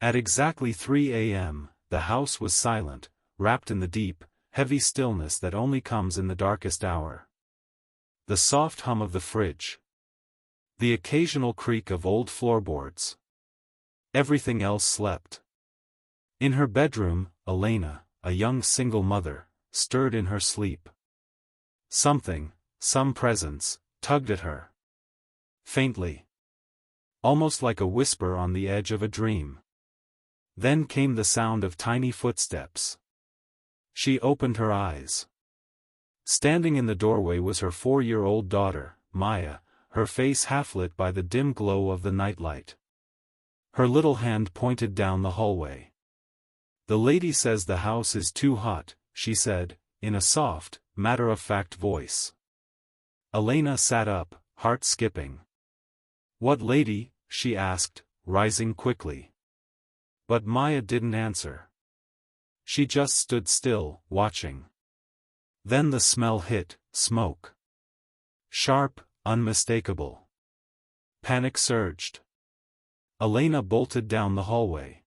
At exactly 3 a.m., the house was silent, wrapped in the deep, heavy stillness that only comes in the darkest hour. The soft hum of the fridge. The occasional creak of old floorboards. Everything else slept. In her bedroom, Elena, a young single mother, stirred in her sleep. Something, some presence, tugged at her. Faintly. Almost like a whisper on the edge of a dream. Then came the sound of tiny footsteps. She opened her eyes. Standing in the doorway was her 4-year-old daughter, Maya, her face half-lit by the dim glow of the nightlight. Her little hand pointed down the hallway. "The lady says the house is too hot," she said, in a soft, matter-of-fact voice. Elena sat up, heart skipping. "What lady?" she asked, rising quickly. But Maya didn't answer. She just stood still, watching. Then the smell hit, smoke. Sharp, unmistakable. Panic surged. Elena bolted down the hallway.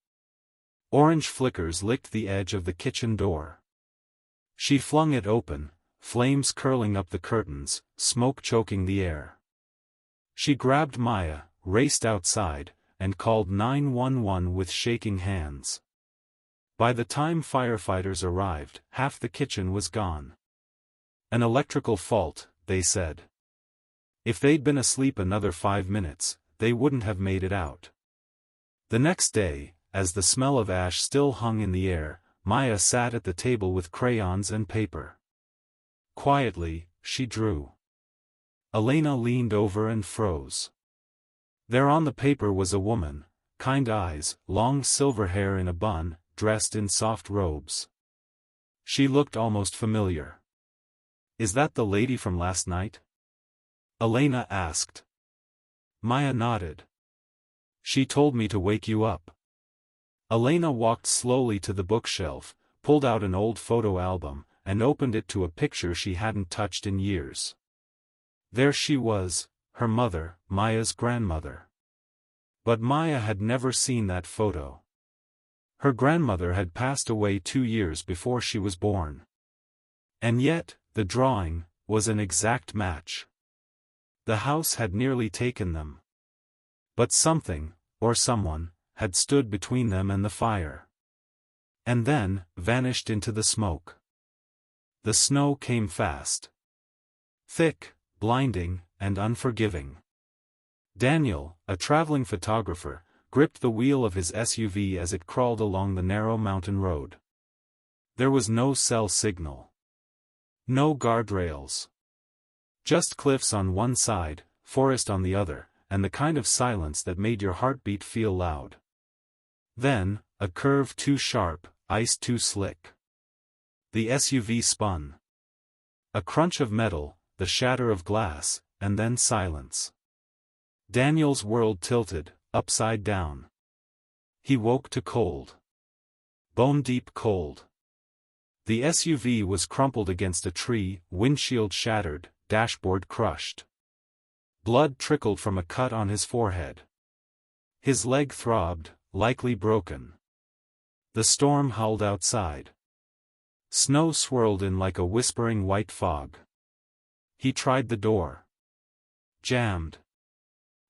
Orange flickers licked the edge of the kitchen door. She flung it open, flames curling up the curtains, smoke choking the air. She grabbed Maya, raced outside, and called 911 with shaking hands. By the time firefighters arrived, half the kitchen was gone. An electrical fault, they said. If they'd been asleep another 5 minutes, they wouldn't have made it out. The next day, as the smell of ash still hung in the air, Maya sat at the table with crayons and paper. Quietly, she drew. Elena leaned over and froze. There on the paper was a woman, kind eyes, long silver hair in a bun, dressed in soft robes. She looked almost familiar. "Is that the lady from last night?" Elena asked. Maya nodded. "She told me to wake you up." Elena walked slowly to the bookshelf, pulled out an old photo album, and opened it to a picture she hadn't touched in years. There she was, her mother, Maya's grandmother. But Maya had never seen that photo. Her grandmother had passed away 2 years before she was born. And yet, the drawing was an exact match. The house had nearly taken them. But something, or someone, had stood between them and the fire. And then, vanished into the smoke. The snow came fast. Thick, blinding, and unforgiving. Daniel, a traveling photographer, gripped the wheel of his SUV as it crawled along the narrow mountain road. There was no cell signal. No guardrails. Just cliffs on one side, forest on the other, and the kind of silence that made your heartbeat feel loud. Then, a curve too sharp, ice too slick. The SUV spun. A crunch of metal, the shatter of glass, and then silence. Daniel's world tilted, upside down. He woke to cold. Bone-deep cold. The SUV was crumpled against a tree, windshield shattered, dashboard crushed. Blood trickled from a cut on his forehead. His leg throbbed, likely broken. The storm howled outside. Snow swirled in like a whispering white fog. He tried the door. Jammed.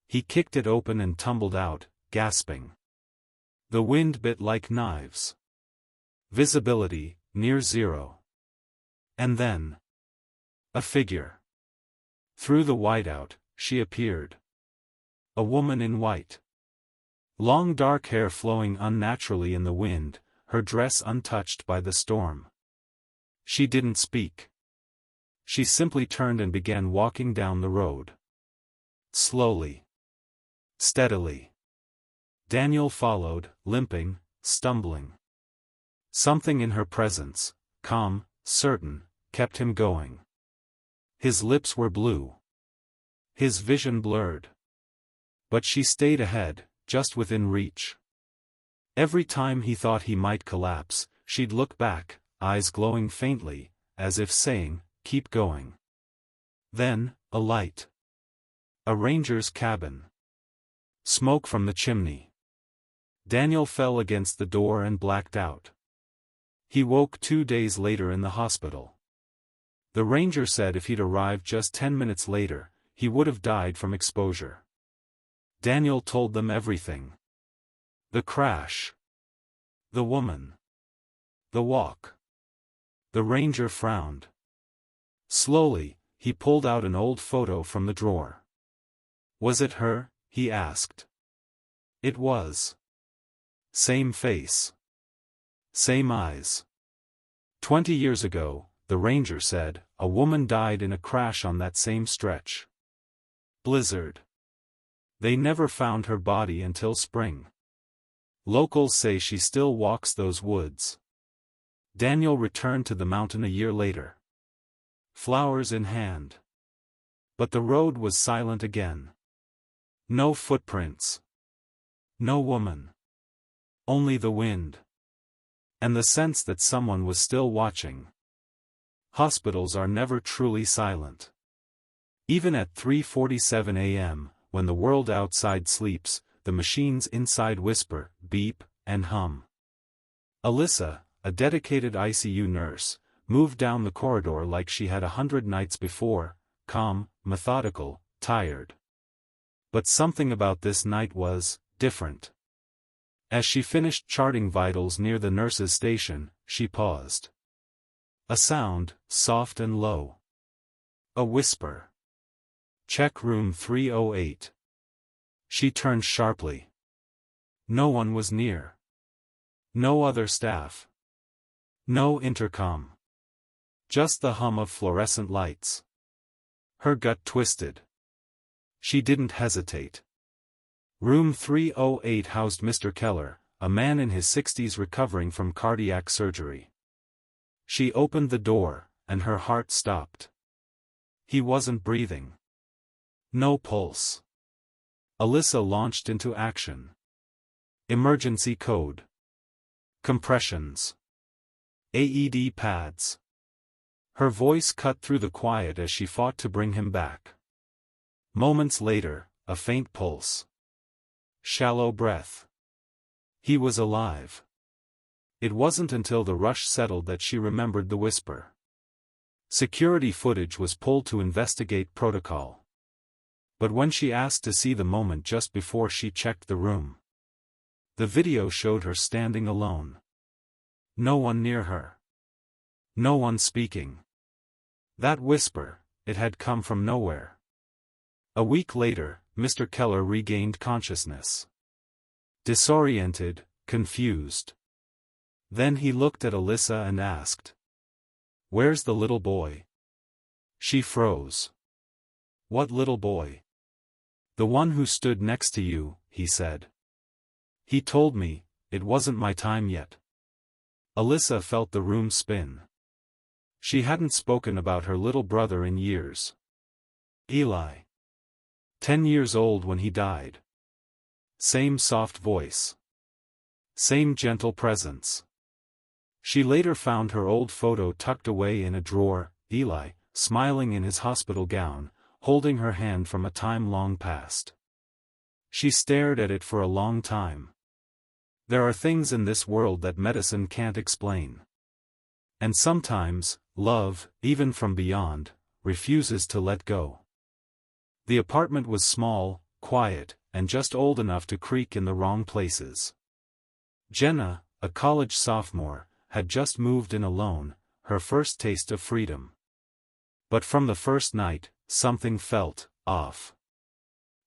He kicked it open and tumbled out, gasping. The wind bit like knives. Visibility, near zero. And then, a figure. Through the whiteout, she appeared. A woman in white. Long dark hair flowing unnaturally in the wind, her dress untouched by the storm. She didn't speak. She simply turned and began walking down the road. Slowly. Steadily. Daniel followed, limping, stumbling. Something in her presence, calm, certain, kept him going. His lips were blue. His vision blurred. But she stayed ahead, just within reach. Every time he thought he might collapse, she'd look back, eyes glowing faintly, as if saying, "Keep going." Then, a light. A ranger's cabin. Smoke from the chimney. Daniel fell against the door and blacked out. He woke 2 days later in the hospital. The ranger said if he'd arrived just 10 minutes later, he would have died from exposure. Daniel told them everything. The crash. The woman. The walk. The ranger frowned. Slowly, he pulled out an old photo from the drawer. Was it her? He asked. It was. Same face. Same eyes. 20 years ago, the ranger said, a woman died in a crash on that same stretch. Blizzard. They never found her body until spring. Locals say she still walks those woods. Daniel returned to the mountain a year later. Flowers in hand. But the road was silent again. No footprints. No woman. Only the wind. And the sense that someone was still watching. Hospitals are never truly silent. Even at 3:47 a.m., when the world outside sleeps, the machines inside whisper, beep, and hum. Alyssa, a dedicated ICU nurse, moved down the corridor like she had 100 nights before, calm, methodical, tired. But something about this night was different. As she finished charting vitals near the nurse's station, she paused. A sound, soft and low. A whisper. Check room 308. She turned sharply. No one was near. No other staff. No intercom. Just the hum of fluorescent lights. Her gut twisted. She didn't hesitate. Room 308 housed Mr. Keller, a man in his 60s recovering from cardiac surgery. She opened the door, and her heart stopped. He wasn't breathing. No pulse. Alyssa launched into action. Emergency code. Compressions. AED pads. Her voice cut through the quiet as she fought to bring him back. Moments later, a faint pulse. Shallow breath. He was alive. It wasn't until the rush settled that she remembered the whisper. Security footage was pulled to investigate protocol. But when she asked to see the moment just before she checked the room, the video showed her standing alone. No one near her. No one speaking. That whisper, it had come from nowhere. A week later, Mr. Keller regained consciousness. Disoriented, confused. Then he looked at Alyssa and asked, "Where's the little boy?" She froze. "What little boy?" "The one who stood next to you," he said. "He told me, it wasn't my time yet." Alyssa felt the room spin. She hadn't spoken about her little brother in years. Eli. 10 years old when he died. Same soft voice. Same gentle presence. She later found her old photo tucked away in a drawer, Eli, smiling in his hospital gown, holding her hand from a time long past. She stared at it for a long time. There are things in this world that medicine can't explain. And sometimes, love, even from beyond, refuses to let go. The apartment was small, quiet, and just old enough to creak in the wrong places. Jenna, a college sophomore, had just moved in alone, her first taste of freedom. But from the first night, something felt off.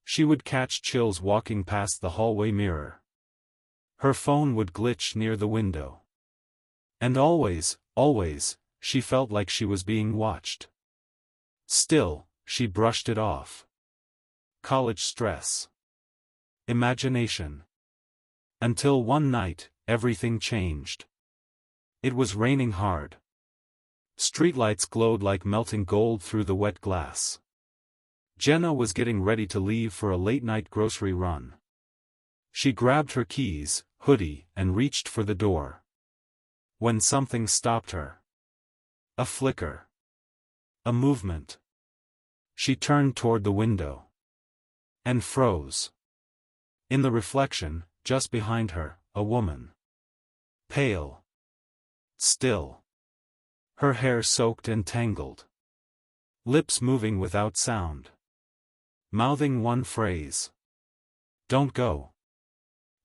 She would catch chills walking past the hallway mirror. Her phone would glitch near the window. And always, she felt like she was being watched. Still, she brushed it off. College stress. Imagination. Until one night, everything changed. It was raining hard. Streetlights glowed like melting gold through the wet glass. Jenna was getting ready to leave for a late-night grocery run. She grabbed her keys, hoodie, and reached for the door. When something stopped her. A flicker. A movement. She turned toward the window. And froze. In the reflection, just behind her, a woman. Pale. Still. Her hair soaked and tangled. Lips moving without sound. Mouthing one phrase. "Don't go."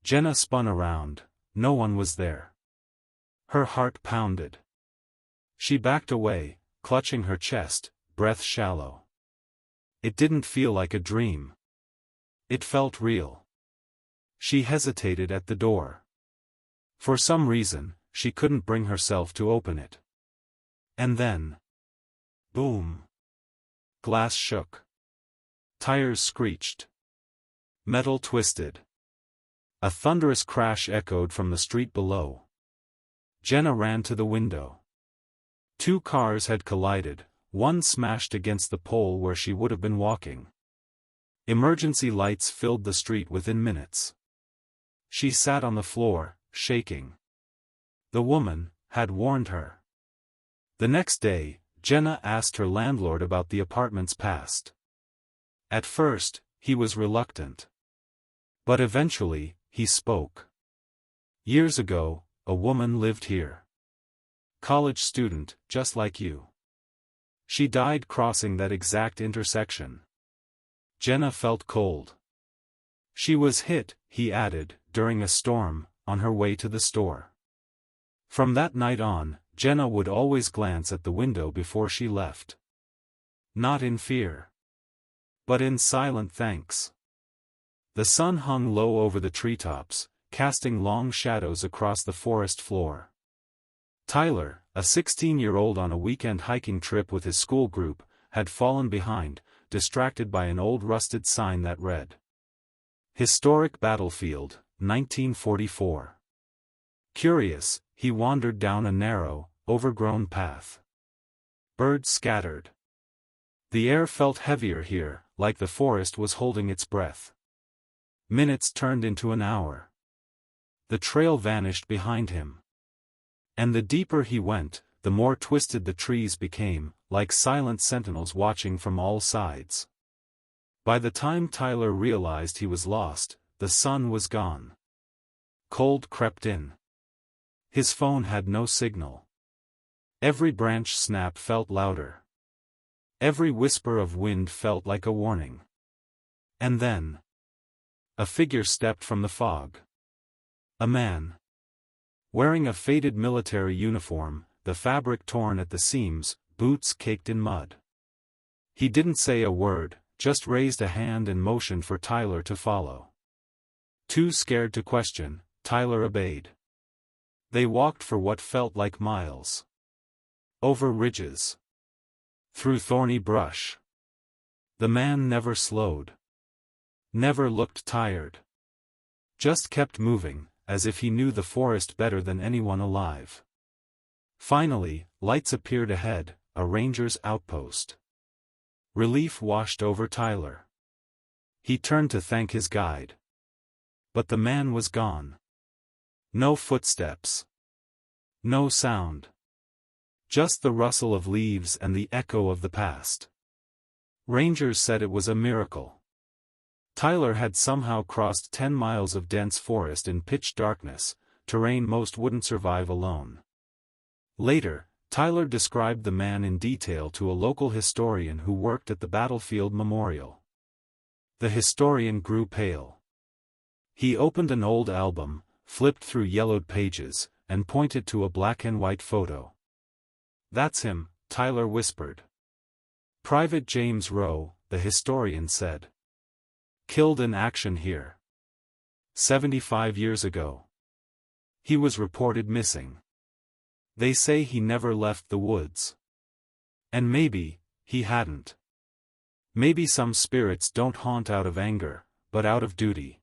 Jenna spun around. No one was there. Her heart pounded. She backed away, clutching her chest, breath shallow. It didn't feel like a dream. It felt real. She hesitated at the door. For some reason, she couldn't bring herself to open it. And then... boom. Glass shook. Tires screeched. Metal twisted. A thunderous crash echoed from the street below. Jenna ran to the window. 2 cars had collided, one smashed against the pole where she would have been walking. Emergency lights filled the street within minutes. She sat on the floor, shaking. The woman had warned her. The next day, Jenna asked her landlord about the apartment's past. At first, he was reluctant. But eventually, he spoke. "Years ago, a woman lived here. College student, just like you. She died crossing that exact intersection." Jenna felt cold. "She was hit," he added, "during a storm, on her way to the store." From that night on, Jenna would always glance at the window before she left. Not in fear, but in silent thanks. The sun hung low over the treetops, casting long shadows across the forest floor. Tyler, a 16-year-old on a weekend hiking trip with his school group, had fallen behind, distracted by an old rusted sign that read, "Historic Battlefield, 1944." Curious, he wandered down a narrow, overgrown path. Birds scattered. The air felt heavier here, like the forest was holding its breath. Minutes turned into an hour. The trail vanished behind him. And the deeper he went, the more twisted the trees became, like silent sentinels watching from all sides. By the time Tyler realized he was lost, the sun was gone. Cold crept in. His phone had no signal. Every branch snap felt louder. Every whisper of wind felt like a warning. And then... a figure stepped from the fog. A man. Wearing a faded military uniform, the fabric torn at the seams, boots caked in mud. He didn't say a word, just raised a hand and motioned for Tyler to follow. Too scared to question, Tyler obeyed. They walked for what felt like miles. Over ridges. Through thorny brush. The man never slowed. Never looked tired. Just kept moving, as if he knew the forest better than anyone alive. Finally, lights appeared ahead, a ranger's outpost. Relief washed over Tyler. He turned to thank his guide. But the man was gone. No footsteps. No sound. Just the rustle of leaves and the echo of the past. Rangers said it was a miracle. Tyler had somehow crossed 10 miles of dense forest in pitch darkness, terrain most wouldn't survive alone. Later, Tyler described the man in detail to a local historian who worked at the battlefield memorial. The historian grew pale. He opened an old album, flipped through yellowed pages, and pointed to a black and white photo. "That's him," Tyler whispered. "Private James Rowe," the historian said. "Killed in action here. 75 years ago. He was reported missing. They say he never left the woods. And maybe, he hadn't. Maybe some spirits don't haunt out of anger, but out of duty."